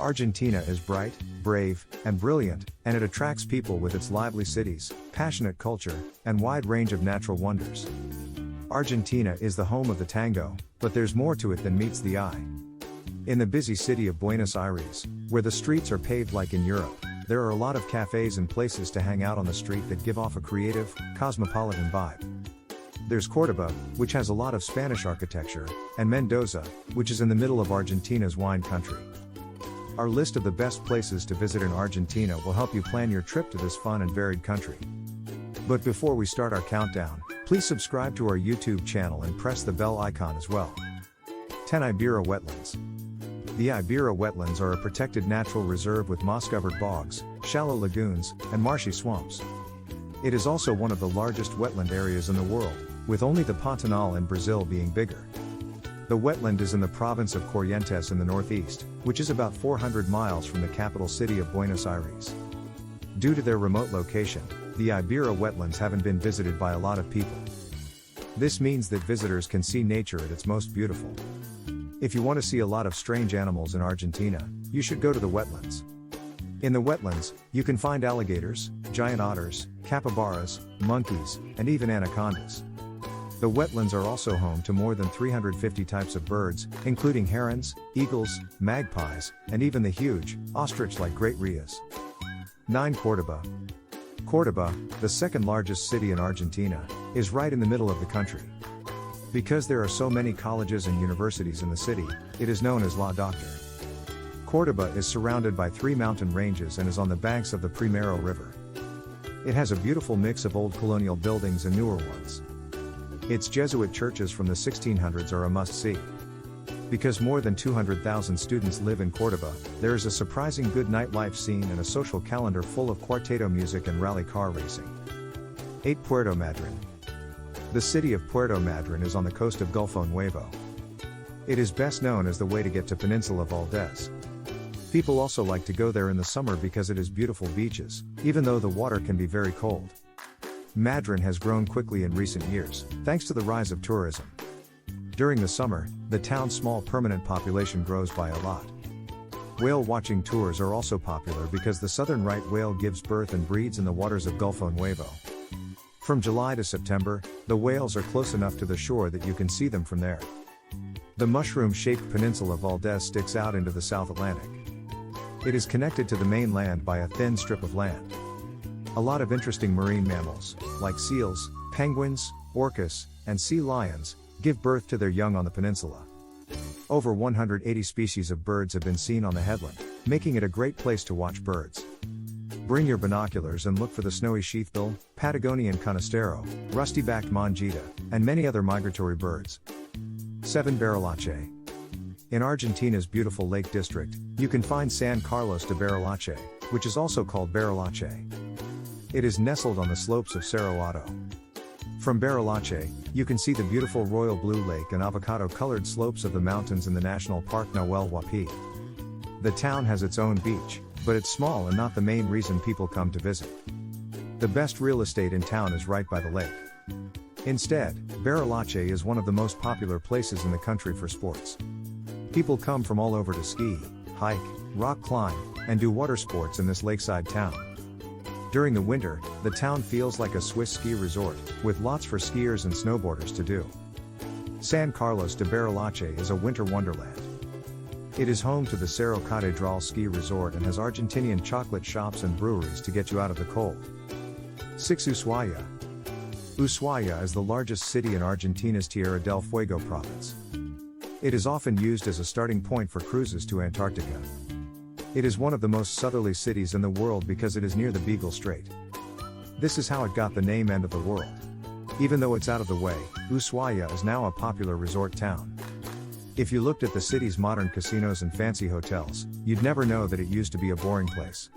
Argentina is bright, brave, and brilliant, and it attracts people with its lively cities, passionate culture, and wide range of natural wonders. Argentina is the home of the tango, but there's more to it than meets the eye. In the busy city of Buenos Aires, where the streets are paved like in Europe, there are a lot of cafes and places to hang out on the street that give off a creative, cosmopolitan vibe. There's Cordoba, which has a lot of Spanish architecture, and Mendoza, which is in the middle of Argentina's wine country. Our list of the best places to visit in Argentina will help you plan your trip to this fun and varied country. But before we start our countdown, please subscribe to our YouTube channel and press the bell icon as well. 10 Iberia Wetlands. The Iberia Wetlands are a protected natural reserve with moss-covered bogs, shallow lagoons, and marshy swamps. It is also one of the largest wetland areas in the world, with only the Pantanal in Brazil being bigger. The wetland is in the province of Corrientes in the northeast, which is about 400 miles from the capital city of Buenos Aires. Due to their remote location, the Iberia Wetlands haven't been visited by a lot of people. This means that visitors can see nature at its most beautiful. If you want to see a lot of strange animals in Argentina, you should go to the wetlands. In the wetlands, you can find alligators, giant otters, capybaras, monkeys, and even anacondas. The wetlands are also home to more than 350 types of birds, including herons, eagles, magpies, and even the huge, ostrich-like great rheas. 9. Cordoba. Cordoba, the second largest city in Argentina, is right in the middle of the country. Because there are so many colleges and universities in the city, it is known as La Doctor. Cordoba is surrounded by 3 mountain ranges and is on the banks of the Primero River. It has a beautiful mix of old colonial buildings and newer ones. Its Jesuit churches from the 1600s are a must-see. Because more than 200,000 students live in Cordoba, there is a surprising good nightlife scene and a social calendar full of cuarteto music and rally car racing. 8. Puerto Madryn. The city of Puerto Madryn is on the coast of Golfo Nuevo. It is best known as the way to get to Peninsula Valdez. People also like to go there in the summer because it has beautiful beaches, even though the water can be very cold. Madryn has grown quickly in recent years, thanks to the rise of tourism. During the summer, the town's small permanent population grows by a lot. Whale watching tours are also popular because the southern right whale gives birth and breeds in the waters of Golfo Nuevo. From July to September, the whales are close enough to the shore that you can see them from there. The mushroom-shaped Peninsula Valdez sticks out into the South Atlantic. It is connected to the mainland by a thin strip of land. A lot of interesting marine mammals, like seals, penguins, orcas, and sea lions, give birth to their young on the peninsula. Over 180 species of birds have been seen on the headland, making it a great place to watch birds. Bring your binoculars and look for the snowy sheathbill, Patagonian conistero, rusty-backed mongita, and many other migratory birds. 7. Bara Lache. In Argentina's beautiful Lake District, you can find San Carlos de Bara Lache, which is also called Bara Lache. It is nestled on the slopes of Cerro Alto. From Bara Lache, you can see the beautiful royal blue lake and avocado-colored slopes of the mountains in the National Park Nahuel Huapi. The town has its own beach, but it's small and not the main reason people come to visit. The best real estate in town is right by the lake. Instead, Bara Lache is one of the most popular places in the country for sports. People come from all over to ski, hike, rock climb, and do water sports in this lakeside town. During the winter, the town feels like a Swiss ski resort, with lots for skiers and snowboarders to do. San Carlos de Bara Lache is a winter wonderland. It is home to the Cerro Catedral ski resort and has Argentinian chocolate shops and breweries to get you out of the cold. 6. Ushuaia. Ushuaia is the largest city in Argentina's Tierra del Fuego province. It is often used as a starting point for cruises to Antarctica. It is one of the most southerly cities in the world because it is near the Beagle Strait. This is how it got the name End of the World. Even though it's out of the way, Ushuaia is now a popular resort town. If you looked at the city's modern casinos and fancy hotels, you'd never know that it used to be a boring place.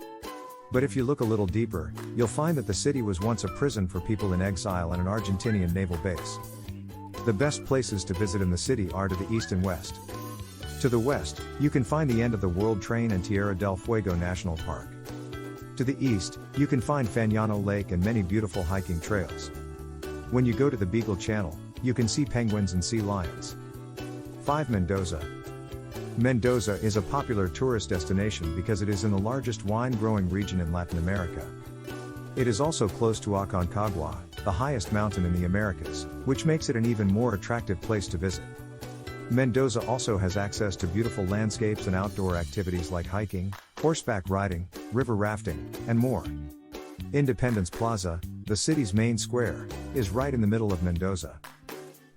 But if you look a little deeper, you'll find that the city was once a prison for people in exile and an Argentinian naval base. The best places to visit in the city are to the east and west. To the west, you can find the End of the World Train and Tierra del Fuego National Park. To the east, you can find Fagnano Lake and many beautiful hiking trails. When you go to the Beagle Channel, you can see penguins and sea lions. 5. Mendoza. Mendoza is a popular tourist destination because it is in the largest wine-growing region in Latin America. It is also close to Aconcagua, the highest mountain in the Americas, which makes it an even more attractive place to visit. Mendoza also has access to beautiful landscapes and outdoor activities like hiking, horseback riding, river rafting, and more. Independence Plaza, the city's main square, is right in the middle of Mendoza.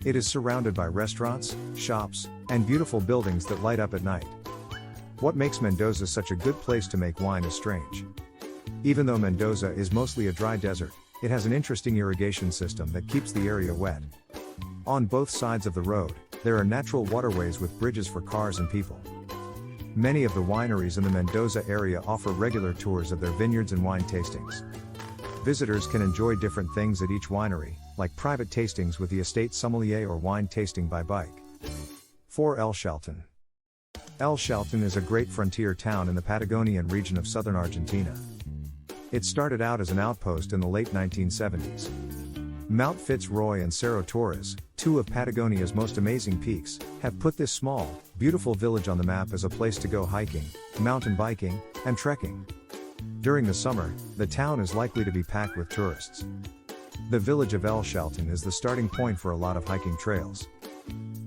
It is surrounded by restaurants, shops, and beautiful buildings that light up at night. What makes Mendoza such a good place to make wine is strange. Even though Mendoza is mostly a dry desert, it has an interesting irrigation system that keeps the area wet. On both sides of the road, there are natural waterways with bridges for cars and people. Many of the wineries in the Mendoza area offer regular tours of their vineyards and wine tastings. Visitors can enjoy different things at each winery, like private tastings with the estate sommelier or wine tasting by bike. 4. El Shelton. El Shelton is a great frontier town in the Patagonian region of southern Argentina. It started out as an outpost in the late 1970s. Mount Fitzroy and Cerro Torres, two of Patagonia's most amazing peaks, have put this small, beautiful village on the map as a place to go hiking, mountain biking, and trekking. During the summer, the town is likely to be packed with tourists. The village of El Shelton is the starting point for a lot of hiking trails.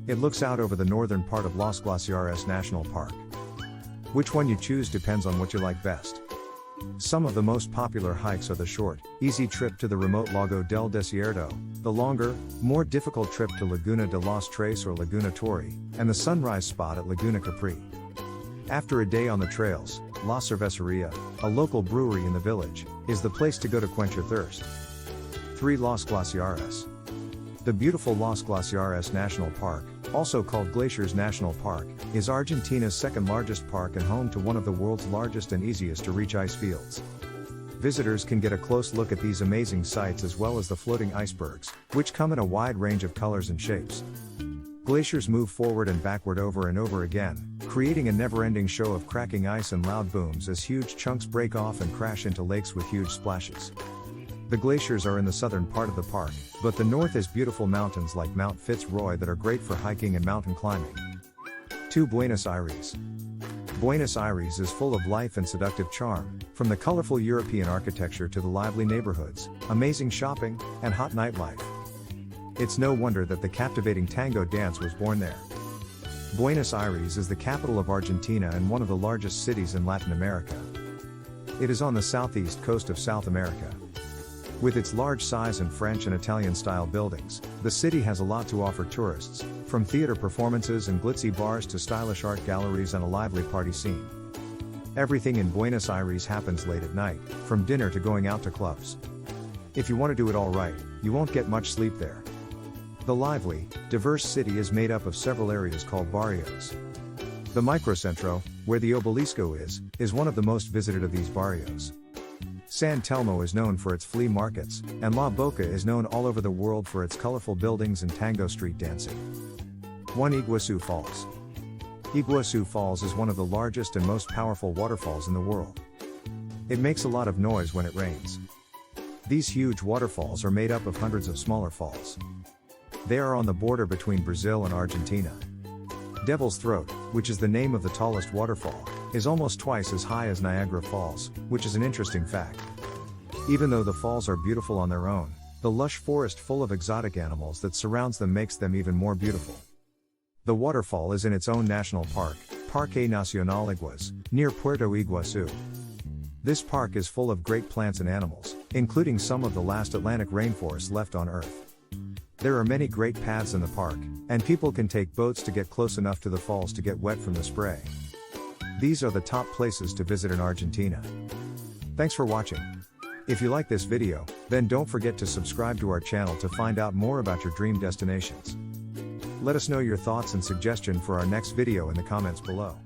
It looks out over the northern part of Los Glaciers National Park. Which one you choose depends on what you like best. Some of the most popular hikes are the short, easy trip to the remote Lago del Desierto, the longer, more difficult trip to Laguna de los Tres or Laguna Torre, and the sunrise spot at Laguna Capri. After a day on the trails, La Cerveceria, a local brewery in the village, is the place to go to quench your thirst. 3. Los Glaciers. The beautiful Los Glaciers National Park, also called Glaciers National Park, is Argentina's second largest park and home to one of the world's largest and easiest to reach ice fields. Visitors can get a close look at these amazing sights as well as the floating icebergs, which come in a wide range of colors and shapes. Glaciers move forward and backward over and over again, creating a never-ending show of cracking ice and loud booms as huge chunks break off and crash into lakes with huge splashes. The glaciers are in the southern part of the park, but the north is beautiful mountains like Mount Fitzroy that are great for hiking and mountain climbing. 2. Buenos Aires. Buenos Aires is full of life and seductive charm, from the colorful European architecture to the lively neighborhoods, amazing shopping, and hot nightlife. It's no wonder that the captivating tango dance was born there. Buenos Aires is the capital of Argentina and one of the largest cities in Latin America. It is on the southeast coast of South America. With its large size and French and Italian-style buildings, the city has a lot to offer tourists, from theater performances and glitzy bars to stylish art galleries and a lively party scene. Everything in Buenos Aires happens late at night, from dinner to going out to clubs. If you want to do it all right, you won't get much sleep there. The lively, diverse city is made up of several areas called barrios. The Microcentro, where the Obelisco is one of the most visited of these barrios. San Telmo is known for its flea markets, and La Boca is known all over the world for its colorful buildings and tango street dancing. 1. Iguazu Falls. Iguazu Falls is one of the largest and most powerful waterfalls in the world. It makes a lot of noise when it rains. These huge waterfalls are made up of hundreds of smaller falls. They are on the border between Brazil and Argentina. Devil's Throat, which is the name of the tallest waterfall, is almost twice as high as Niagara Falls, which is an interesting fact. Even though the falls are beautiful on their own, the lush forest full of exotic animals that surrounds them makes them even more beautiful. The waterfall is in its own national park, Parque Nacional Iguaz, near Puerto Iguazu. This park is full of great plants and animals, including some of the last Atlantic rainforests left on Earth. There are many great paths in the park, and people can take boats to get close enough to the falls to get wet from the spray. These are the top places to visit in Argentina. Thanks for watching. If you like this video, then don't forget to subscribe to our channel to find out more about your dream destinations. Let us know your thoughts and suggestion for our next video in the comments below.